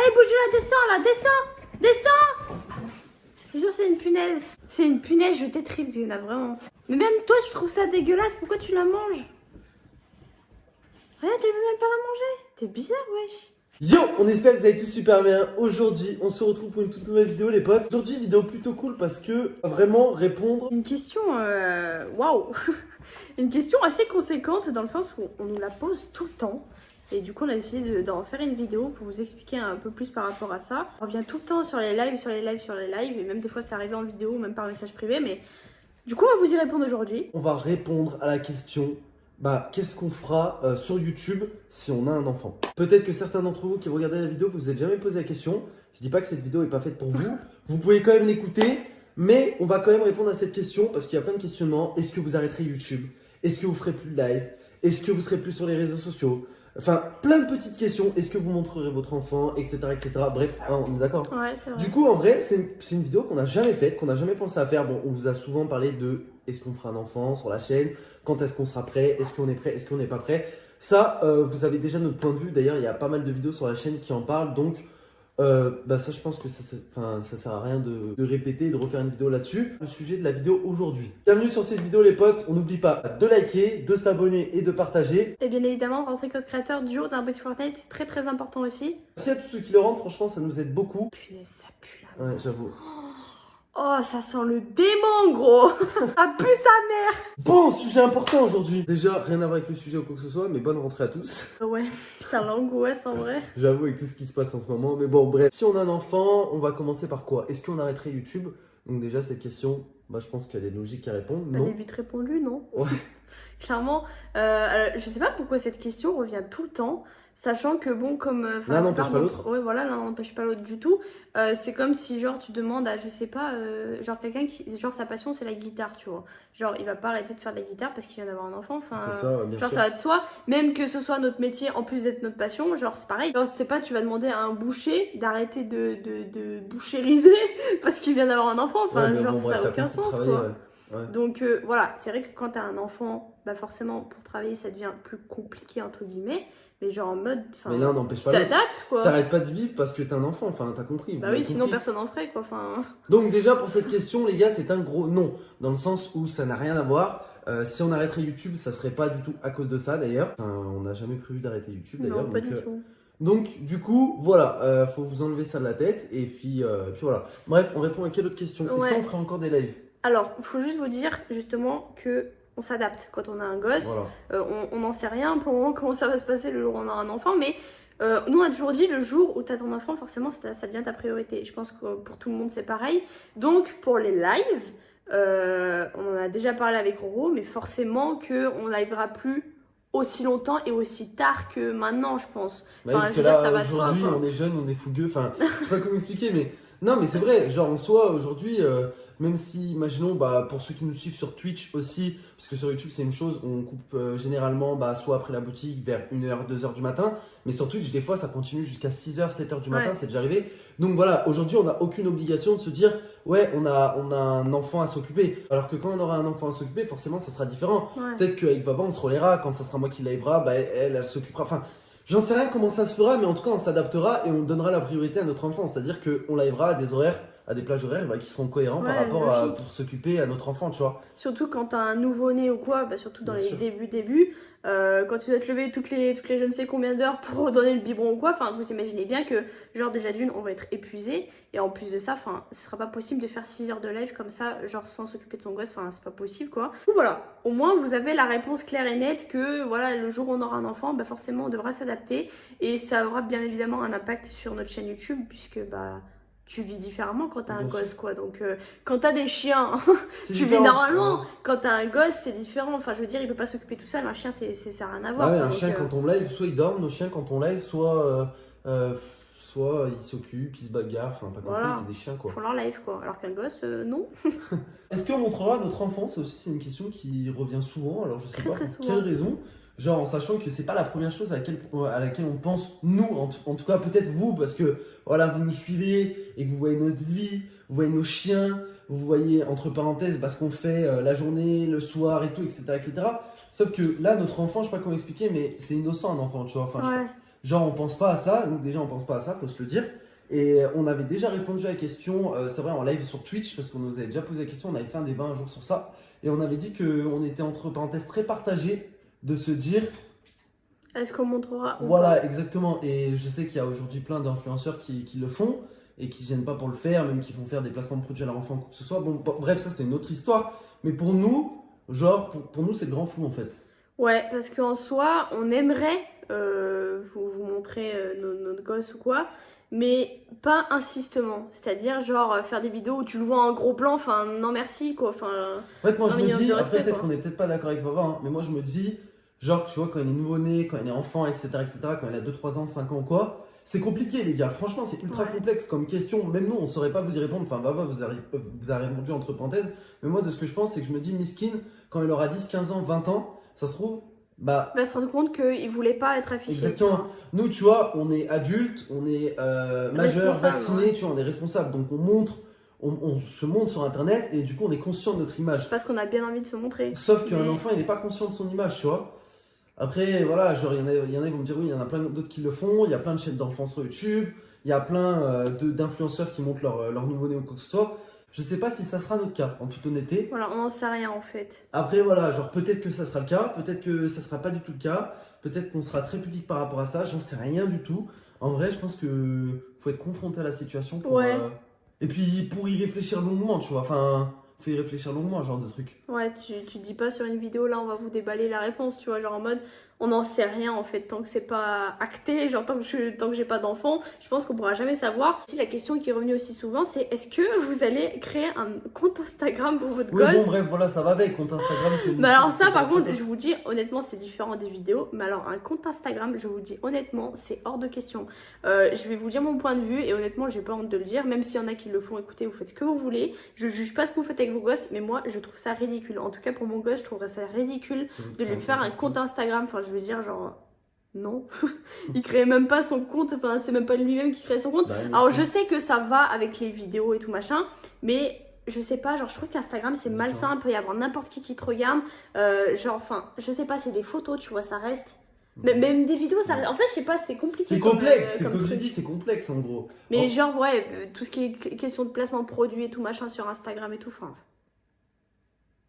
Allez, bouge là, descends là, descends. Descends. Je suis sûre c'est une punaise. C'est une punaise, je t'étripe, il y en a vraiment. Mais même toi, tu trouves ça dégueulasse, pourquoi tu la manges? Regarde, tu veux même pas la manger. T'es bizarre, wesh. Yo, on espère que vous allez tous super bien. Aujourd'hui, on se retrouve pour une toute nouvelle vidéo, les potes. Aujourd'hui, vidéo plutôt cool parce que vraiment répondre. Une question, waouh. Une question assez conséquente dans le sens où on nous la pose tout le temps. Et du coup, on a décidé d'en faire une vidéo pour vous expliquer un peu plus par rapport à ça. On revient tout le temps sur les lives, et même des fois, c'est arrivé en vidéo, même par message privé. Mais du coup, on va vous y répondre aujourd'hui. On va répondre à la question. Qu'est-ce qu'on fera sur YouTube si on a un enfant? Peut-être que certains d'entre vous qui regardez la vidéo, vous vous êtes jamais posé la question. Je dis pas que cette vidéo est pas faite pour vous. Vous pouvez quand même l'écouter, mais on va quand même répondre à cette question parce qu'il y a plein de questionnements. Est-ce que vous arrêterez YouTube? Est-ce que vous ferez plus de live? Est-ce que vous serez plus sur les réseaux sociaux? Enfin, plein de petites questions. Est-ce que vous montrerez votre enfant, etc., etc. Bref, hein, on est d'accord? Ouais, c'est vrai. Du coup, en vrai, c'est une vidéo qu'on n'a jamais faite, qu'on n'a jamais pensé à faire. Bon, on vous a souvent parlé de est-ce qu'on fera un enfant sur la chaîne? Quand est-ce qu'on sera prêt? Est-ce qu'on est prêt? Est-ce qu'on n'est pas prêt? Ça, vous avez déjà notre point de vue. D'ailleurs, il y a pas mal de vidéos sur la chaîne qui en parlent. Donc, ça, je pense que ça sert à rien de répéter et de refaire une vidéo là-dessus. Le sujet de la vidéo aujourd'hui. Bienvenue sur cette vidéo, les potes. On n'oublie pas de liker, de s'abonner et de partager. Et bien évidemment, rentrer code créateur du jour d'un petit Fortnite, c'est très très important aussi. Merci à tous ceux qui le rendent. Franchement, ça nous aide beaucoup. Punaise, ça pue là. Ouais, j'avoue. Oh, ça sent le démon, gros. Ça pue sa mère. Bon, sujet important aujourd'hui. Déjà, rien à voir avec le sujet ou quoi que ce soit, mais bonne rentrée à tous. Ouais, putain, l'angoisse en vrai. J'avoue, avec tout ce qui se passe en ce moment. Mais bon, bref. Si on a un enfant, on va commencer par quoi? Est-ce qu'on arrêterait YouTube? Donc déjà, cette question, je pense qu'elle est logique à répondre. Elle Non. est vite répondue, non? Ouais. Clairement, je sais pas pourquoi cette question revient tout le temps, sachant que bon, comme... L'un n'empêche pas l'autre. Ouais, voilà, l'un n'empêche pas l'autre du tout. C'est comme si, genre, tu demandes à, je sais pas, genre quelqu'un qui... Genre, sa passion, c'est la guitare, tu vois. Genre, il va pas arrêter de faire de la guitare parce qu'il vient d'avoir un enfant, enfin... C'est ça, bien genre, sûr. ça va de soi. Même que ce soit notre métier, en plus d'être notre passion, genre, c'est pareil. Genre, c'est pas, tu vas demander à un boucher d'arrêter de bouchériser parce qu'il vient d'avoir un enfant. Enfin, Ouais, genre, bon, bref, ça a t'as aucun compris pour sens, travailler, quoi. ouais. Ouais. Donc voilà, c'est vrai que quand t'as un enfant, forcément pour travailler ça devient plus compliqué entre guillemets, mais genre en mode, Mais l'un n'empêche pas tu l'autre. t'adaptes quoi. T'arrêtes pas de vivre parce que t'as un enfant, enfin t'as compris. Bah vous oui, avez sinon compris. personne en ferait quoi, enfin... Donc déjà pour cette question les gars, c'est un gros non. Dans le sens où ça n'a rien à voir. Si on arrêterait YouTube, ça serait pas du tout à cause de ça d'ailleurs. Enfin, on n'a jamais prévu d'arrêter YouTube d'ailleurs. Non, pas du tout. Donc du coup, voilà, faut vous enlever ça de la tête et puis voilà. Bref, on répond à quelle autre question? Est-ce Ouais. qu'on ferait encore des lives? Alors, il faut juste vous dire justement que on s'adapte quand on a un gosse. Voilà. On n'en sait rien pour le moment comment ça va se passer le jour où on a un enfant, mais nous on a toujours dit le jour où tu as ton enfant, forcément ça devient ta priorité. Je pense que pour tout le monde c'est pareil. Donc pour les lives, on en a déjà parlé avec Roro, mais forcément qu'on ne livera plus aussi longtemps et aussi tard que maintenant, je pense. Parce je que veux dire, là ça va de soi, aujourd'hui quoi. on est jeune, on est fougueux, enfin je sais pas comment expliquer mais non mais c'est vrai, genre en soi aujourd'hui même si imaginons pour ceux qui nous suivent sur Twitch aussi, parce que sur YouTube c'est une chose, on coupe généralement soit après la boutique vers 1h, 2h du matin, mais sur Twitch des fois ça continue jusqu'à 6h, 7h du matin, Ouais. c'est déjà arrivé. Donc voilà, aujourd'hui on n'a aucune obligation de se dire ouais on a un enfant à s'occuper, alors que quand on aura un enfant à s'occuper forcément ça sera différent. Ouais. Peut-être qu'avec Vava on se relaiera, quand ça sera moi qui livera, elle s'occupera, enfin j'en sais rien comment ça se fera, mais en tout cas on s'adaptera et on donnera la priorité à notre enfant, c'est-à-dire qu'on livera à des horaires, à des plages horaires qui seront cohérents par Ouais, rapport à logique. pour s'occuper à notre enfant, tu vois. Surtout quand t'as un nouveau-né ou quoi, surtout dans Bien les sûr. débuts, quand tu dois te lever toutes les je ne sais combien d'heures pour donner le biberon ou quoi, enfin vous imaginez bien que genre déjà d'une on va être épuisé et en plus de ça, ce sera pas possible de faire 6 heures de live comme ça, genre sans s'occuper de son gosse, c'est pas possible quoi. Donc voilà, au moins vous avez la réponse claire et nette que voilà le jour où on aura un enfant, forcément on devra s'adapter et ça aura bien évidemment un impact sur notre chaîne YouTube puisque tu vis différemment quand t'as un Bien sûr. gosse quoi, donc quand t'as des chiens C'est tu vis différent. normalement. Ouais. Je veux dire, un gosse c'est différent, enfin je veux dire il peut pas s'occuper tout seul, un chien ça n'a rien à voir. Ah ouais, quoi, un donc, chien quand on live, soit il dort, nos chiens quand on live, soit ils s'occupent, ils se bagarrent, enfin t'as compris, Voilà. c'est des chiens quoi. Ils font leur live quoi, alors qu'un gosse non. Est-ce qu'on montrera notre enfance aussi? C'est une question qui revient souvent, alors je sais Très, pas très pour souvent. quelle raison. Genre en sachant que c'est pas la première chose à laquelle on pense, nous, en tout cas peut-être vous, parce que voilà, vous nous suivez et que vous voyez notre vie, vous voyez nos chiens, vous voyez entre parenthèses ce qu'on fait la journée, le soir et tout, etc., etc. Sauf que là, notre enfant, je sais pas comment expliquer, mais c'est innocent un enfant, tu vois. Enfin, je sais Ouais. pas. Genre, on pense pas à ça. Donc, déjà, on pense pas à ça, faut se le dire. Et on avait déjà répondu à la question, c'est vrai, en live sur Twitch, parce qu'on nous avait déjà posé la question. On avait fait un débat un jour sur ça. Et on avait dit qu'on était entre parenthèses très partagés de se dire. Est-ce qu'on montrera ou Voilà, pas? exactement. Et je sais qu'il y a aujourd'hui plein d'influenceurs qui le font et qui ne gênent pas pour le faire, même qui vont faire des placements de produits à leur enfant, quoi que ce soit. Bon, bref, ça, c'est une autre histoire. Mais pour nous, genre, pour nous, c'est le grand flou en fait. Ouais, parce qu'en soi, on aimerait vous montrer notre gosse ou quoi, mais pas insistement. C'est-à-dire, genre, faire des vidéos où tu le vois en gros plan, enfin, non merci, quoi. Enfin, En fait, moi, je un me minimum dis, de après, respect, peut-être quoi. qu'on est peut-être pas d'accord avec Papa, hein, mais moi, je me dis, genre, tu vois, quand il est nouveau-né, quand il est enfant, etc., quand il a 2, 3 ans, 5 ans, quoi, c'est compliqué, les gars. Franchement, c'est ultra Ouais. complexe comme question. Même nous, on saurait pas vous y répondre. Enfin, Baba vous a répondu entre parenthèses. Mais moi, de ce que je pense, c'est que je me dis, Miskin, quand il aura 10, 15 ans, 20 ans, ça se trouve, bah. Va se rendre compte qu'il voulait pas être affiché. Exactement. Tu vois. Nous, tu vois, on est adultes, on est majeur, Responsable, vacciné, ouais. tu vois, on est responsable. Donc, on se montre sur Internet et du coup, on est conscient de notre image. Parce qu'on a bien envie de se montrer. Sauf qu'un Mais- enfant, il n'est pas conscient de son image, tu vois. Après, voilà, genre, il y en a qui vont me dire, oui, il y en a plein d'autres qui le font. Il y a plein de chaînes d'enfants sur YouTube. Il y a plein d'influenceurs qui montrent leur nouveau-né ou quoi que ce soit. Je sais pas si ça sera notre cas, en toute honnêteté. Voilà, on n'en sait rien en fait. Après, voilà, genre, peut-être que ça sera le cas. Peut-être que ça sera pas du tout le cas. Peut-être qu'on sera très pudique par rapport à ça. J'en sais rien du tout. En vrai, je pense que faut être confronté à la situation pour. Ouais. Et puis, pour y réfléchir longuement, tu vois. Enfin, faut y réfléchir longuement, genre de truc. Ouais, tu dis pas sur une vidéo, là, on va vous déballer la réponse, tu vois, genre en mode, on n'en sait rien en fait, tant que c'est pas acté, genre tant que j'ai pas d'enfant, je pense qu'on pourra jamais savoir. Si la question qui est revenue aussi souvent, c'est est-ce que vous allez créer un compte Instagram pour votre Oui, gosse? bon, bref, voilà, ça va avec. Compte Instagram chez nous. Mais alors ça, c'est par pas- contre, c'est je vous dis, honnêtement, c'est différent des vidéos. Mais alors, un compte Instagram, je vous dis, honnêtement, c'est hors de question. Je vais vous dire mon point de vue et honnêtement, j'ai pas honte de le dire. Même s'il y en a qui le font, écoutez, vous faites ce que vous voulez. Je juge pas ce que vous faites avec vos gosses, mais moi, je trouve ça ridicule. En tout cas, pour mon gosse, je trouverais ça ridicule pas- de lui faire un compte Instagram. Enfin, je veux dire, genre... Non, il crée même pas son compte, enfin c'est même pas lui-même qui crée son compte. Bah, Alors je sais que ça va avec les vidéos et tout machin, mais je sais pas, genre je trouve qu'Instagram c'est malsain, il peut y avoir n'importe qui te regarde, genre enfin je sais pas, c'est des photos, tu vois, ça reste. Mais même des vidéos, ça reste. En fait, je sais pas, c'est compliqué. C'est comme, complexe, c'est comme comme j'ai truc. dit, c'est complexe en gros. Mais Oh. genre ouais, tout ce qui est question de placement de produits et tout machin sur Instagram et tout, enfin.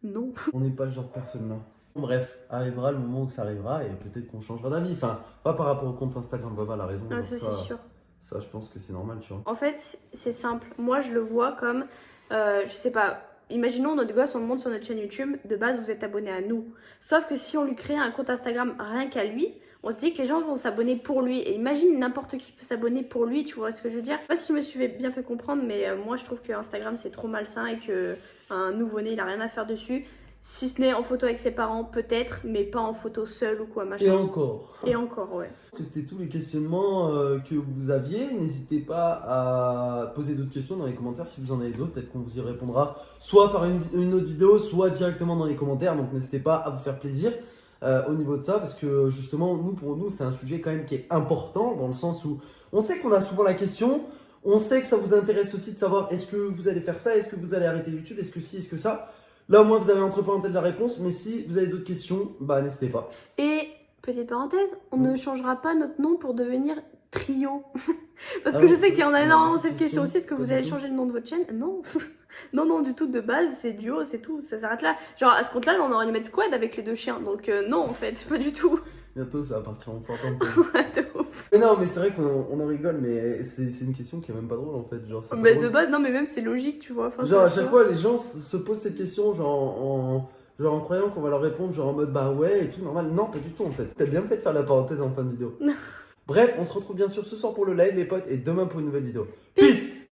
Non. On n'est pas le genre de personne là. Bref, arrivera le moment où ça arrivera et peut-être qu'on changera d'avis. Enfin, pas par rapport au compte Instagram, Baba a raison. Ah, genre, ça c'est sûr. Ça, je pense que c'est normal, tu vois. En fait, c'est simple. Moi, je le vois comme, je sais pas, imaginons notre gosse, on le monte sur notre chaîne YouTube. De base, vous êtes abonné à nous. Sauf que si on lui crée un compte Instagram rien qu'à lui, on se dit que les gens vont s'abonner pour lui. Et imagine n'importe qui peut s'abonner pour lui, tu vois ce que je veux dire? Je sais pas si je me suis bien fait comprendre, mais moi, je trouve que Instagram, c'est trop malsain et que un nouveau-né, il a rien à faire dessus. Si ce n'est en photo avec ses parents, peut-être, mais pas en photo seul ou quoi, machin. Et encore. Et encore, ouais. C'était tous les questionnements que vous aviez. N'hésitez pas à poser d'autres questions dans les commentaires si vous en avez d'autres. Peut-être qu'on vous y répondra soit par une autre vidéo, soit directement dans les commentaires. Donc n'hésitez pas à vous faire plaisir au niveau de ça parce que justement, pour nous, c'est un sujet quand même qui est important dans le sens où on sait qu'on a souvent la question. On sait que ça vous intéresse aussi de savoir est-ce que vous allez faire ça, est-ce que vous allez arrêter YouTube, est-ce que si, est-ce que ça. Là, au moins, vous avez entre parenthèses la réponse, mais si vous avez d'autres questions, bah n'hésitez pas. Et, petite parenthèse, on ne changera pas notre nom pour devenir Trio. Parce Ah que oui, je sais qu'il y en a c'est- énormément ouais, cette question aussi. Est-ce que pas vous du allez tout. changer le nom de votre chaîne? Non. Non, non, du tout. De base, c'est duo, c'est tout. Ça s'arrête là. Genre, à ce compte-là, on aurait dû mettre squad avec les deux chiens. Donc, non, en fait, pas du tout. Bientôt, ça va partir en fort. De ouf. Mais non, mais c'est vrai qu'on en rigole, mais c'est une question qui est même pas drôle en fait. Genre, c'est pas Mais drôle. de base, non, mais même c'est logique, tu vois. Enfin, Genre, à tu chaque vois. fois, les gens se posent cette question, genre en croyant qu'on va leur répondre, genre en mode bah ouais et tout, normal. Non, pas du tout en fait. T'as bien fait de faire la parenthèse en fin de vidéo. Bref, on se retrouve bien sûr ce soir pour le live, les potes, et demain pour une nouvelle vidéo. Peace!